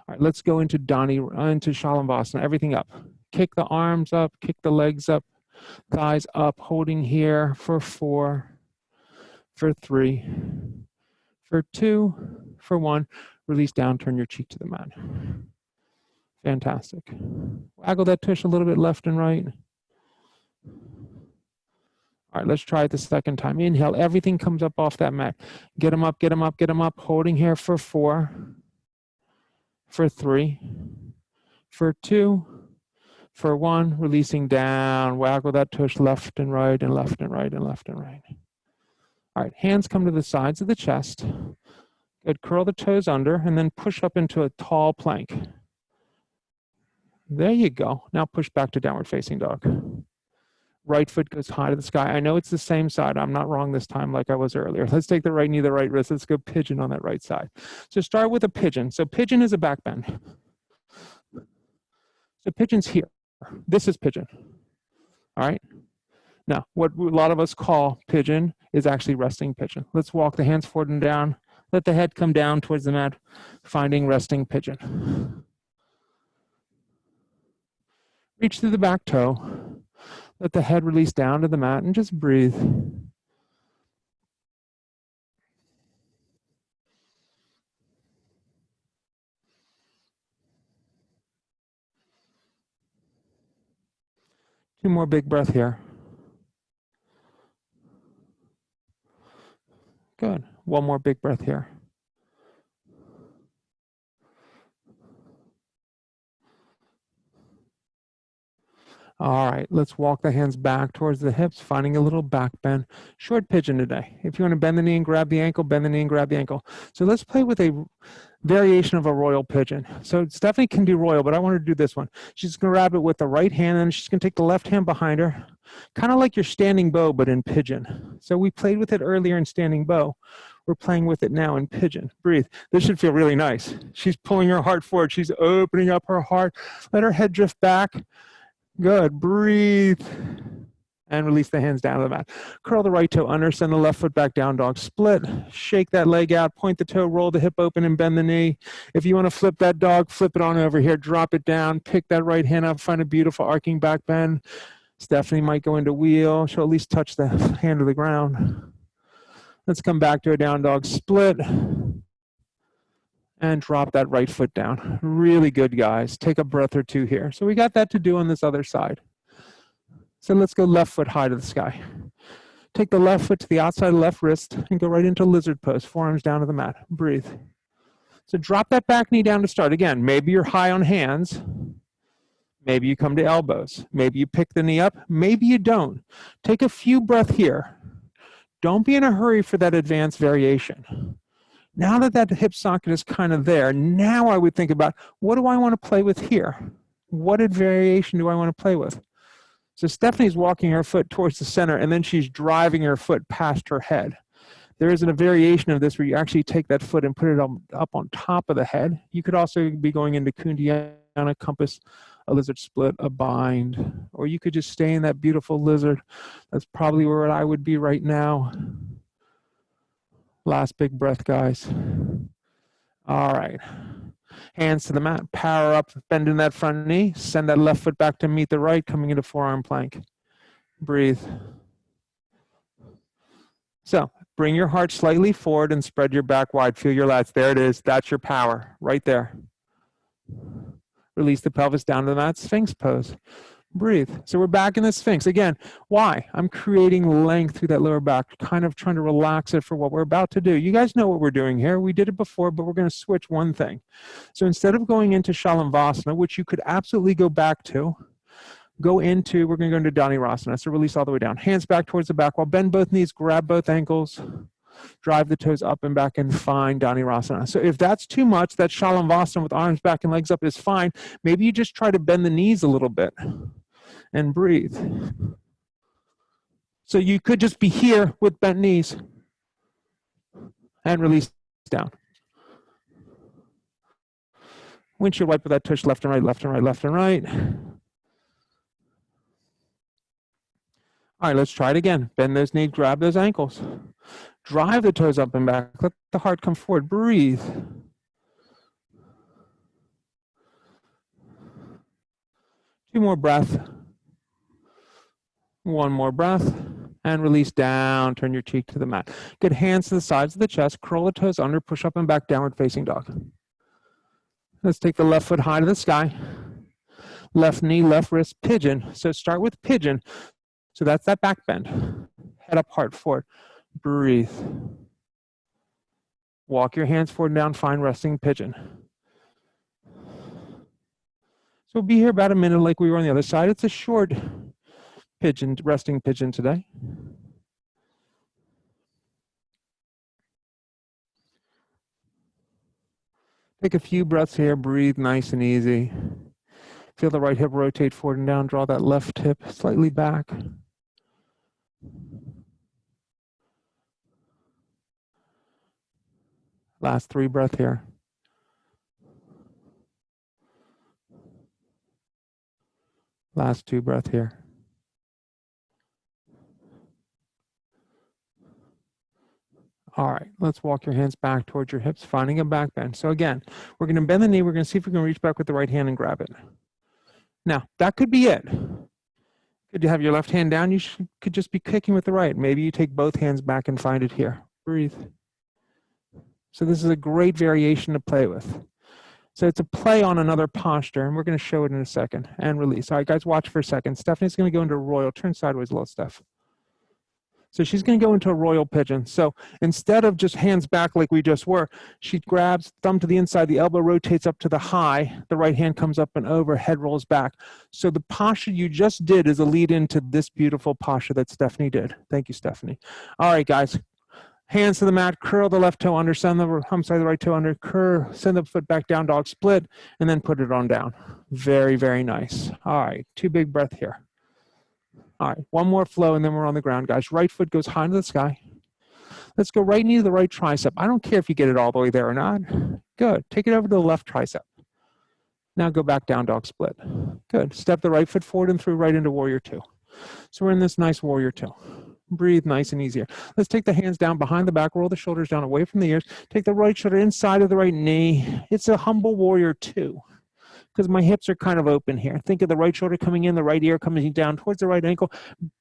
right, let's go into Shalavasana, everything up. Kick the arms up, kick the legs up, thighs up, holding here for 4, for 3, for 2, for 1. Release down, turn your cheek to the mat. Fantastic. Waggle that tush a little bit left and right. All right, let's try it the second time. Inhale, everything comes up off that mat. Get them up, get them up, get them up. Holding here for 4, for 3, for 2, for 1. Releasing down. Waggle that tush left and right and left and right and left and right. All right, hands come to the sides of the chest. Good, curl the toes under and then push up into a tall plank. There you go. Now push back to downward facing dog. Right foot goes high to the sky. I know it's the same side. I'm not wrong this time like I was earlier. Let's take the right knee, the right wrist. Let's go pigeon on that right side. So start with a pigeon. So pigeon is a back bend. So pigeon's here. This is pigeon. All right. Now, what a lot of us call pigeon is actually resting pigeon. Let's walk the hands forward and down. Let the head come down towards the mat, finding resting pigeon. Reach through the back toe. Let the head release down to the mat and just breathe. 2 more big breath here. Good. 1 more big breath here. All right, let's walk the hands back towards the hips, finding a little back bend. Short pigeon today. If you want to bend the knee and grab the ankle, bend the knee and grab the ankle. So let's play with a variation of a royal pigeon. So Stephanie can do royal, but I want her to do this one. She's going to grab it with the right hand, and she's going to take the left hand behind her, kind of like your standing bow, but in pigeon. So we played with it earlier in standing bow. We're playing with it now in pigeon. Breathe. This should feel really nice. She's pulling her heart forward. She's opening up her heart. Let her head drift back. Good. Breathe. And release the hands down to the mat. Curl the right toe under, send the left foot back down, dog split. Shake that leg out, point the toe, roll the hip open and bend the knee. If you want to flip that dog, flip it on over here, drop it down, pick that right hand up, find a beautiful arcing back bend. Stephanie might go into wheel. She'll at least touch the hand to the ground. Let's come back to a down dog split. And drop that right foot down. Really good, guys. Take a breath or 2 here. So we got that to do on this other side. So let's go left foot high to the sky. Take the left foot to the outside of the left wrist and go right into lizard pose, forearms down to the mat. Breathe. So drop that back knee down to start. Again, maybe you're high on hands. Maybe you come to elbows. Maybe you pick the knee up. Maybe you don't. Take a few breaths here. Don't be in a hurry for that advanced variation. Now that that hip socket is kind of there, now I would think about, what do I want to play with here? What variation do I want to play with? So Stephanie's walking her foot towards the center, and then she's driving her foot past her head. There isn't a variation of this where you actually take that foot and put it up on top of the head. You could also be going into Kundiana, compass, a lizard split, a bind, or you could just stay in that beautiful lizard. That's probably where I would be right now. Last big breath, guys. All right. Hands to the mat. Power up, bending that front knee. Send that left foot back to meet the right, coming into forearm plank. Breathe. So bring your heart slightly forward and spread your back wide. Feel your lats. There it is. That's your power right there. Release the pelvis down to the mat. Sphinx pose. Breathe. So we're back in the Sphinx. Again, why? I'm creating length through that lower back, kind of trying to relax it for what we're about to do. You guys know what we're doing here. We did it before, but we're going to switch one thing. So instead of going into Shalavasana, which you could absolutely go back to, we're going to go into Dhanurasana. So release all the way down. Hands back towards the back wall. Bend both knees, grab both ankles, drive the toes up and back, and find Dhanurasana. So if that's too much, that Shalavasana with arms back and legs up is fine. Maybe you just try to bend the knees a little bit and breathe. So you could just be here with bent knees and release down. Windshield wiper that tush left and right, left and right, left and right. All right, let's try it again. Bend those knees, grab those ankles. Drive the toes up and back. Let the heart come forward. Breathe. Two more breaths. One more breath. And release down. Turn your cheek to the mat. Good, hands to the sides of the chest. Curl the toes under. Push up and back. Downward facing dog. Let's take the left foot high to the sky. Left knee, left wrist, pigeon. So start with pigeon. So that's that back bend. Head up, heart forward. Breathe. Walk your hands forward and down. Find resting pigeon. So we'll be here about a minute like we were on the other side. It's a short pigeon, resting pigeon today. Take a few breaths here. Breathe nice and easy. Feel the right hip rotate forward and down. Draw that left hip slightly back. Last 3 breaths here. Last 2 breaths here. All right, let's walk your hands back towards your hips, finding a back bend. So again, we're going to bend the knee. We're going to see if we can reach back with the right hand and grab it. Now, that could be it. Could you have your left hand down? You could just be kicking with the right. Maybe you take both hands back and find it here. Breathe. So this is a great variation to play with. So it's a play on another posture, and we're going to show it in a second. And release. All right, guys, watch for a second. Stephanie's going to go into a royal. Turn sideways a little, Steph. So she's going to go into a royal pigeon. So instead of just hands back like we just were, she grabs thumb to the inside, the elbow rotates up to the high, the right hand comes up and over, head rolls back. So the posture you just did is a lead into this beautiful posture that Stephanie did. Thank you, Stephanie. All right, guys. Hands to the mat, curl the left toe under, send the the right toe under, curl, send the foot back down, dog split, and then put it on down. Very, very nice. All right, 2 big breaths here. All right, 1 more flow, and then we're on the ground, guys. Right foot goes high to the sky. Let's go right knee to the right tricep. I don't care if you get it all the way there or not. Good. Take it over to the left tricep. Now go back down, dog split. Good. Step the right foot forward and through right into warrior 2. So we're in this nice warrior 2. Breathe nice and easier. Let's take the hands down behind the back, roll the shoulders down away from the ears. Take the right shoulder inside of the right knee. It's a humble warrior 2 because my hips are kind of open here. Think of the right shoulder coming in, the right ear coming down towards the right ankle.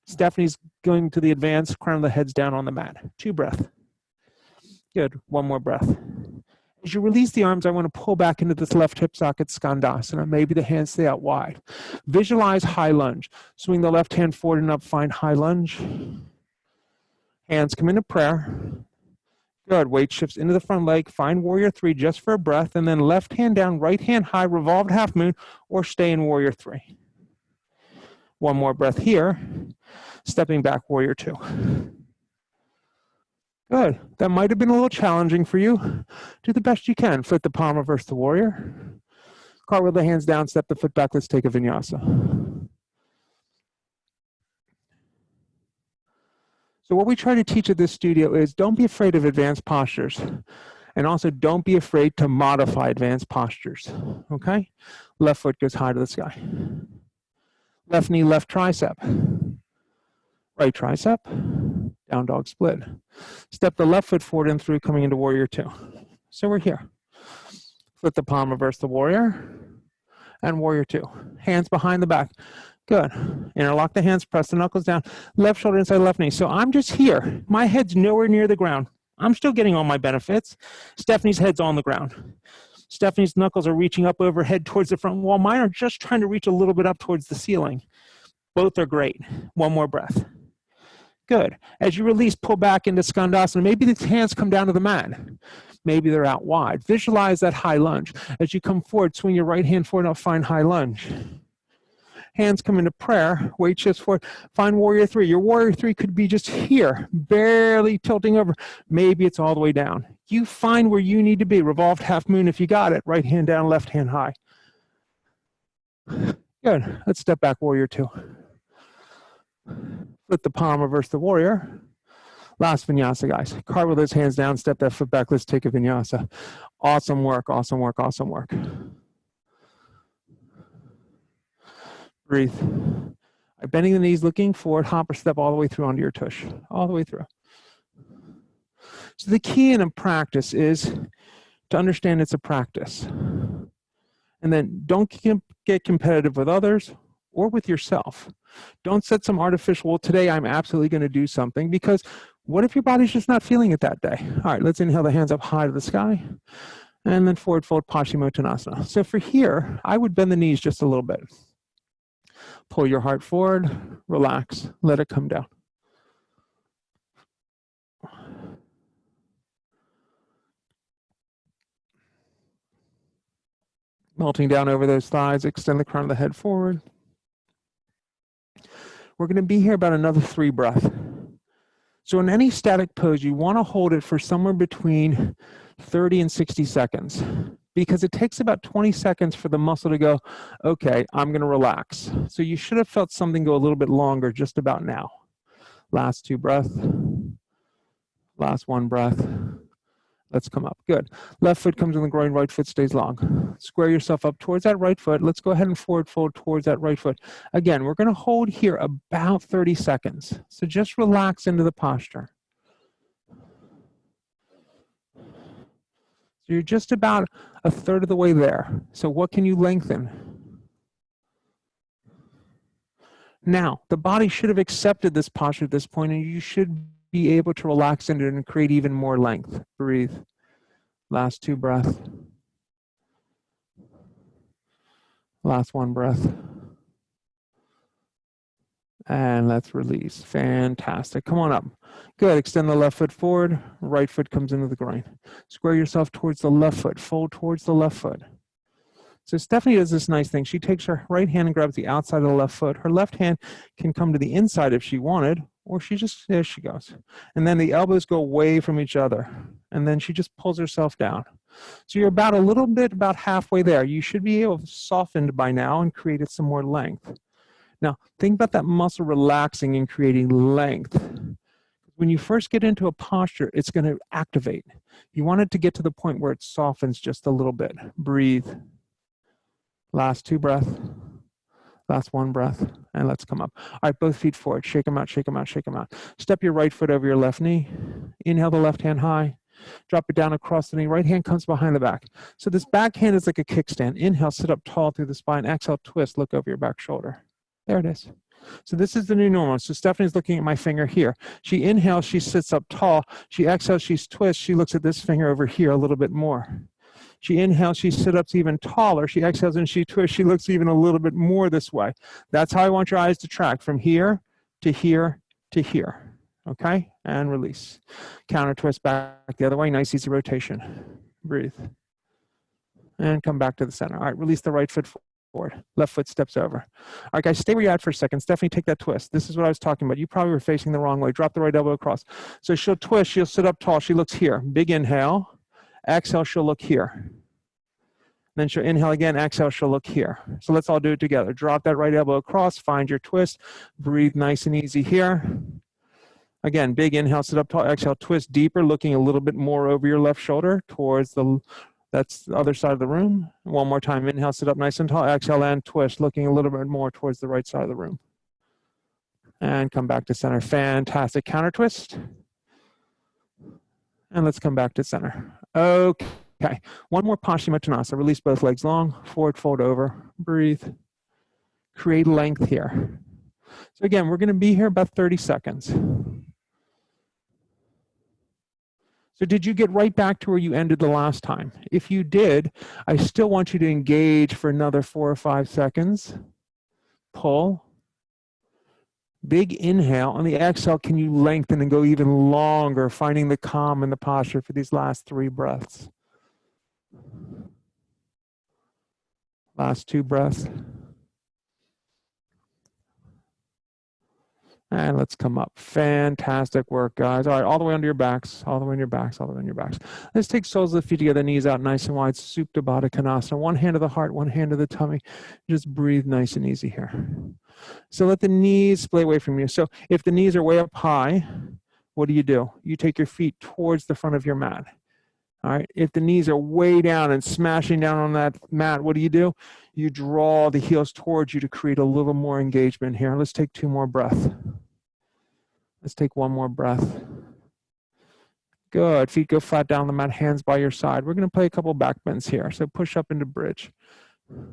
Stephanie's going to the advanced, crown of the head's down on the mat. 2 breaths. Good. 1 more breath. As you release the arms, I want to pull back into this left hip socket, Skandasana. Maybe the hands stay out wide. Visualize high lunge. Swing the left hand forward and up, find high lunge. Hands come into prayer. Good. Weight shifts into the front leg. Find warrior 3 just for a breath. And then left hand down, right hand high, revolved half moon, or stay in warrior 3. 1 more breath here. Stepping back, warrior 2. Good. That might have been a little challenging for you. Do the best you can. Foot the palm, reverse the warrior. Cartwheel the hands down, step the foot back. Let's take a vinyasa. So what we try to teach at this studio is don't be afraid of advanced postures. And also don't be afraid to modify advanced postures. Okay? Left foot goes high to the sky. Left knee, left tricep. Right tricep. Down dog split. Step the left foot forward and through, coming into warrior 2. So we're here. Flip the palm, reverse the warrior. And warrior 2. Hands behind the back. Good. Interlock the hands, press the knuckles down. Left shoulder inside left knee. So I'm just here. My head's nowhere near the ground. I'm still getting all my benefits. Stephanie's head's on the ground. Stephanie's knuckles are reaching up overhead towards the front wall. Mine are just trying to reach a little bit up towards the ceiling. Both are great. One more breath. Good. As you release, pull back into Skandasana. Maybe the hands come down to the mat. Maybe they're out wide. Visualize that high lunge. As you come forward, swing your right hand forward and find high lunge. Hands come into prayer. Weight shifts forward. Find warrior three. Your warrior three could be just here, barely tilting over. Maybe it's all the way down. You find where you need to be. Revolved half moon if you got it. Right hand down, left hand high. Good. Let's step back, warrior two. Flip the palm, reverse the warrior. Last vinyasa, guys. Carve with those hands down, step that foot back. Let's take a vinyasa. Awesome work, awesome work, awesome work. Breathe. Bending the knees, looking forward, hop or step all the way through onto your tush. All the way through. So the key in a practice is to understand it's a practice. And then don't get competitive with others or with yourself. Don't set some artificial, well, today I'm absolutely going to do something, because what if your body's just not feeling it that day? All right, let's inhale the hands up high to the sky, and then forward fold Paschimottanasana. So for here, I would bend the knees just a little bit. Pull your heart forward, relax, let it come down. Melting down over those thighs, extend the crown of the head forward. We're going to be here about another 3 breaths. So in any static pose, you want to hold it for somewhere between 30 and 60 seconds, because it takes about 20 seconds for the muscle to go, okay, I'm going to relax. So you should have felt something go a little bit longer just about now. Last 2 breaths. Last 1 breath. Let's come up. Good. Left foot comes in the groin, right foot stays long. Square yourself up towards that right foot. Let's go ahead and forward fold towards that right foot. Again, we're going to hold here about 30 seconds. So just relax into the posture. So you're just about a third of the way there. So what can you lengthen? Now, the body should have accepted this posture at this point, and you should be able to relax into it and create even more length. Breathe. Last 2 breaths. Last 1 breath. And let's release. Fantastic. Come on up. Good. Extend the left foot forward. Right foot comes into the groin. Square yourself towards the left foot. Fold towards the left foot. So Stephanie does this nice thing. She takes her right hand and grabs the outside of the left foot. Her left hand can come to the inside if she wanted, or she just, there she goes. And then the elbows go away from each other. And then she just pulls herself down. So you're about a little bit, about halfway there. You should be able to soften by now and create some more length. Now, think about that muscle relaxing and creating length. When you first get into a posture, it's going to activate. You want it to get to the point where it softens just a little bit. Breathe. Last 2 breaths. Last 1 breath. And let's come up. All right, both feet forward. Shake them out, shake them out, shake them out. Step your right foot over your left knee. Inhale the left hand high. Drop it down across the knee. Right hand comes behind the back. So this back hand is like a kickstand. Inhale, sit up tall through the spine. Exhale, twist, look over your back shoulder. There it is. So this is the new normal. So Stephanie's looking at my finger here. She inhales, she sits up tall. She exhales, she twists. She looks at this finger over here a little bit more. She inhales, she sits up even taller. She exhales and she twists. She looks even a little bit more this way. That's how I want your eyes to track, from here to here to here. Okay? And release. Counter twist back the other way. Nice, easy rotation. Breathe. And come back to the center. All right, release the right foot forward. Left foot steps over. All right, guys, stay where you're at for a second. Stephanie, take that twist. This is what I was talking about. You probably were facing the wrong way. Drop the right elbow across. So she'll twist. She'll sit up tall. She looks here. Big inhale. Exhale, she'll look here. Then she'll inhale again. Exhale, she'll look here. So let's all do it together. Drop that right elbow across. Find your twist. Breathe nice and easy here. Again, big inhale, sit up tall. Exhale, twist deeper, looking a little bit more over your left shoulder towards that's the other side of the room. One more time. Inhale, sit up nice and tall. Exhale and twist, looking a little bit more towards the right side of the room. And come back to center. Fantastic. Counter twist. And let's come back to center. Okay. One more Paschimottanasana. Release both legs long. Forward fold over. Breathe. Create length here. So again, we're going to be here about 30 seconds. So did you get right back to where you ended the last time? If you did, I still want you to engage for another 4 or 5 seconds. Pull. Big inhale. On the exhale, can you lengthen and go even longer, finding the calm in the posture for these last 3 breaths. Last 2 breaths. And let's come up. Fantastic work, guys. All right, all the way onto your backs, all the way on your backs, all the way on your backs. Let's take soles of the feet together, knees out nice and wide, Supta Baddha Konasana. One hand to the heart, one hand to the tummy. Just breathe nice and easy here. So let the knees splay away from you. So if the knees are way up high, what do? You take your feet towards the front of your mat. All right. If the knees are way down and smashing down on that mat, what do? You draw the heels towards you to create a little more engagement here. Let's take 2 more breaths. Let's take 1 more breath. Good. Feet go flat down on the mat, hands by your side. We're going to play a couple back bends here. So push up into bridge. So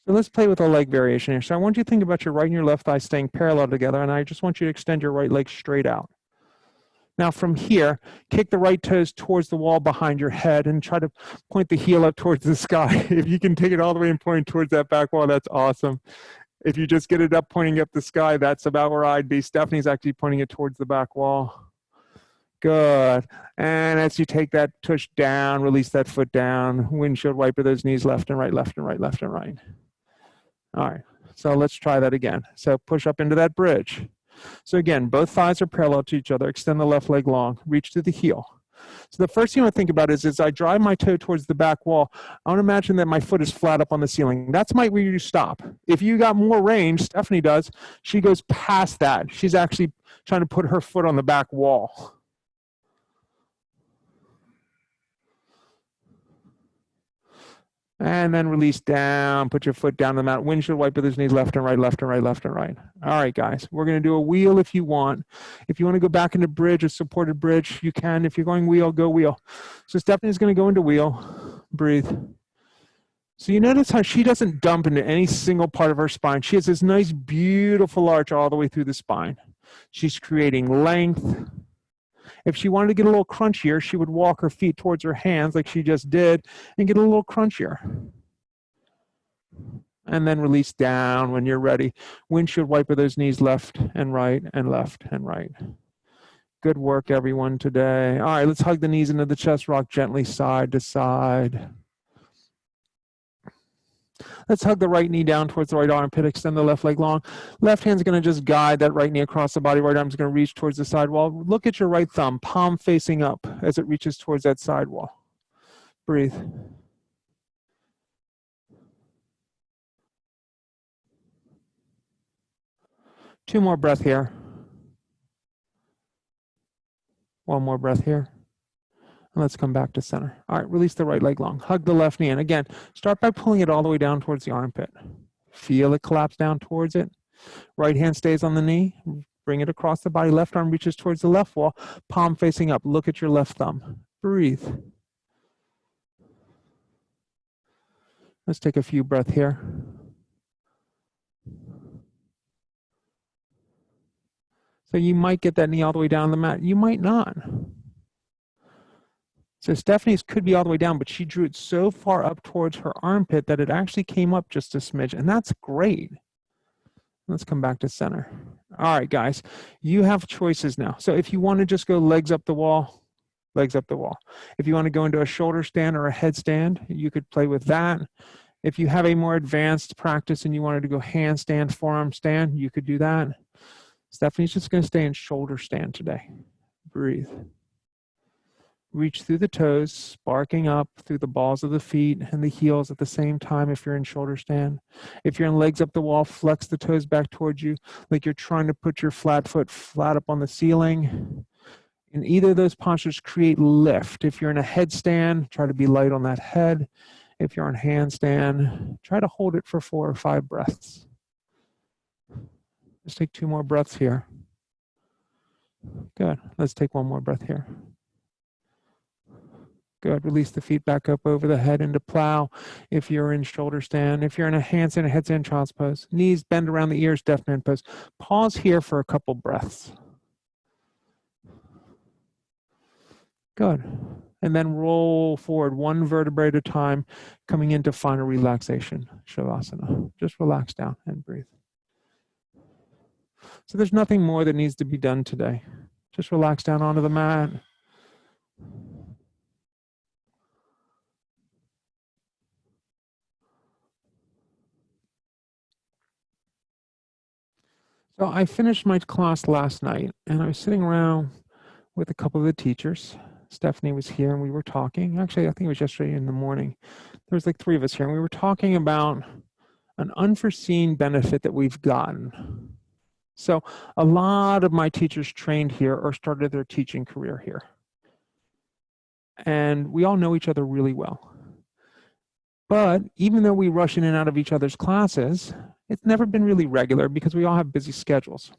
let's play with a leg variation here. So I want you to think about your right and your left thigh staying parallel together, and I just want you to extend your right leg straight out. Now from here, kick the right toes towards the wall behind your head and try to point the heel up towards the sky. If you can take it all the way and point towards that back wall, that's awesome. If you just get it up pointing up the sky, that's about where I'd be. Stephanie's actually pointing it towards the back wall. Good. And as you take that tush down, release that foot down. Windshield wiper those knees left and right, left and right, left and right. All right. So let's try that again. So push up into that bridge. So again, both thighs are parallel to each other. Extend the left leg long. Reach to the heel. So the first thing I want to think about is I drive my toe towards the back wall. I want to imagine that my foot is flat up on the ceiling. That's where you stop. If you got more range, Stephanie does, she goes past that. She's actually trying to put her foot on the back wall. And then release down, put your foot down the mat. Windshield wiper those knees left and right, left and right, left and right. All right, guys, we're going to do a wheel if you want. If you want to go back into bridge, a supported bridge, you can. If you're going wheel, go wheel. So Stephanie's going to go into wheel. Breathe. So you notice how she doesn't dump into any single part of her spine. She has this nice, beautiful arch all the way through the spine. She's creating length. If she wanted to get a little crunchier, she would walk her feet towards her hands like she just did and get a little crunchier. And then release down when you're ready. Windshield wiper those knees left and right and left and right. Good work, everyone, today. All right, let's hug the knees into the chest, rock gently side to side. Let's hug the right knee down towards the right armpit, extend the left leg long. Left hand's going to just guide that right knee across the body. Right arm's going to reach towards the side wall. Look at your right thumb, palm facing up as it reaches towards that side wall. Breathe. Two more breaths here. One more breath here. And let's come back to center. All right, release the right leg long. Hug the left knee in. Again, start by pulling it all the way down towards the armpit. Feel it collapse down towards it. Right hand stays on the knee. Bring it across the body. Left arm reaches towards the left wall. Palm facing up. Look at your left thumb. Breathe. Let's take a few breaths here. So you might get that knee all the way down the mat. You might not. So Stephanie's could be all the way down, but she drew it so far up towards her armpit that it actually came up just a smidge, and that's great. Let's come back to center. All right, guys, you have choices now. So if you want to just go legs up the wall, legs up the wall. If you want to go into a shoulder stand or a headstand, you could play with that. If you have a more advanced practice and you wanted to go handstand, forearm stand, you could do that. Stephanie's just going to stay in shoulder stand today. Breathe. Reach through the toes, sparking up through the balls of the feet and the heels at the same time if you're in shoulder stand. If you're in legs up the wall, flex the toes back towards you like you're trying to put your flat foot flat up on the ceiling. In either of those postures, create lift. If you're in a headstand, try to be light on that head. If you're on handstand, try to hold it for 4 or 5 breaths. Let's take 2 more breaths here. Good. Let's take 1 more breath here. Good. Release the feet back up over the head into plow. If you're in shoulder stand, if you're in a handstand, a headstand, child's pose, knees bend around the ears, deaf man pose. Pause here for a couple breaths. Good. And then roll forward 1 vertebrae at a time, coming into final relaxation, Shavasana. Just relax down and breathe. So there's nothing more that needs to be done today. Just relax down onto the mat. So I finished my class last night, and I was sitting around with a couple of the teachers. Stephanie was here, and we were talking. Actually, I think it was yesterday in the morning. There was like 3 of us here, and we were talking about an unforeseen benefit that we've gotten. So a lot of my teachers trained here or started their teaching career here. And we all know each other really well. But even though we rush in and out of each other's classes, it's never been really regular because we all have busy schedules.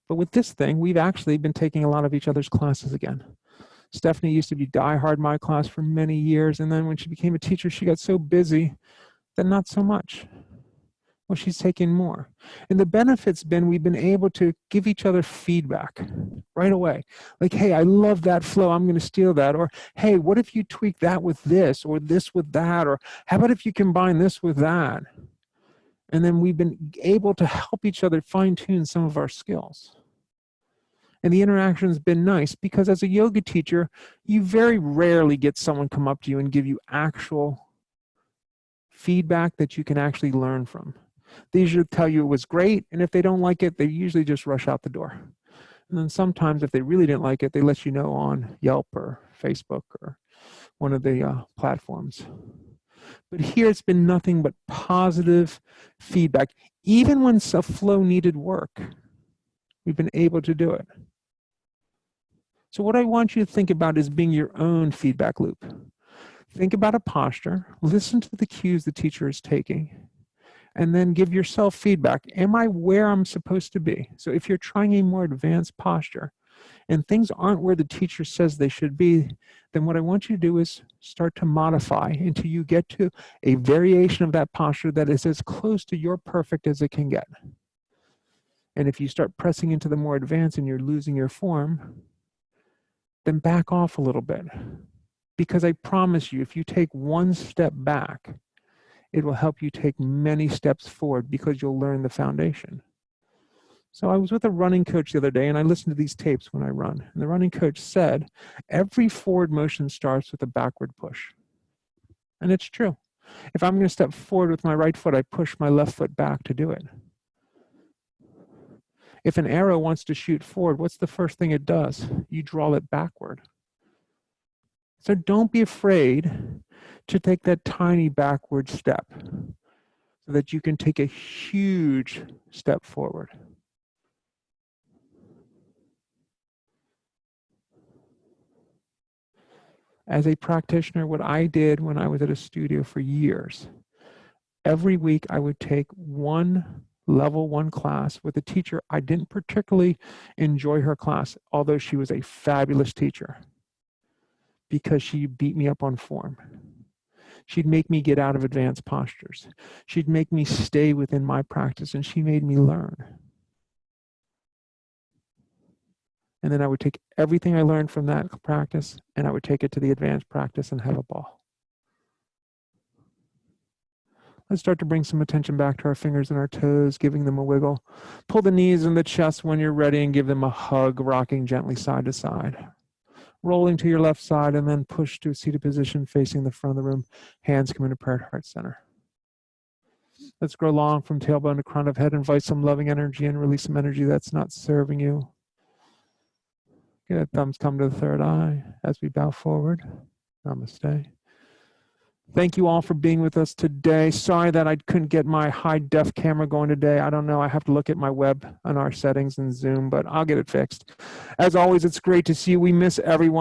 But with this thing, we've actually been taking a lot of each other's classes again. Stephanie used to be diehard my class for many years, and then when she became a teacher, she got so busy that not so much. Well, she's taking more. And the benefit's been we've been able to give each other feedback right away. Like, hey, I love that flow, I'm gonna steal that. Or, hey, what if you tweak that with this, or this with that? Or how about if you combine this with that? And then we've been able to help each other fine-tune some of our skills. And the interaction's been nice because as a yoga teacher, you very rarely get someone come up to you and give you actual feedback that you can actually learn from. They usually tell you it was great, and if they don't like it, they usually just rush out the door. And then sometimes if they really didn't like it, they let you know on Yelp or Facebook or one of the platforms. But here it's been nothing but positive feedback. Even when flow needed work, we've been able to do it. So what I want you to think about is being your own feedback loop. Think about a posture, listen to the cues the teacher is taking, and then give yourself feedback. Am I where I'm supposed to be? So if you're trying a more advanced posture and things aren't where the teacher says they should be, then what I want you to do is start to modify until you get to a variation of that posture that is as close to your perfect as it can get. And if you start pressing into the more advanced and you're losing your form, then back off a little bit. Because I promise you, if you take one step back, it will help you take many steps forward because you'll learn the foundation. So I was with a running coach the other day and I listened to these tapes when I run. And the running coach said, every forward motion starts with a backward push. And it's true. If I'm going to step forward with my right foot, I push my left foot back to do it. If an arrow wants to shoot forward, what's the first thing it does? You draw it backward. So don't be afraid to take that tiny backward step so that you can take a huge step forward. As a practitioner, what I did when I was at a studio for years, every week I would take one level 1 class with a teacher. I didn't particularly enjoy her class, although she was a fabulous teacher, because she beat me up on form. She'd make me get out of advanced postures. She'd make me stay within my practice, and she made me learn. And then I would take everything I learned from that practice, and I would take it to the advanced practice and have a ball. Let's start to bring some attention back to our fingers and our toes, giving them a wiggle. Pull the knees and the chest when you're ready and give them a hug, rocking gently side to side. Rolling to your left side and then push to a seated position facing the front of the room. Hands come into prayer at heart center. Let's grow long from tailbone to crown of head. Invite some loving energy and release some energy that's not serving you. Good. Thumbs come to the third eye as we bow forward. Namaste. Thank you all for being with us today. Sorry that I couldn't get my high def camera going today. I don't know. I have to look at my web on our settings and Zoom, but I'll get it fixed. As always, it's great to see you. We miss everyone.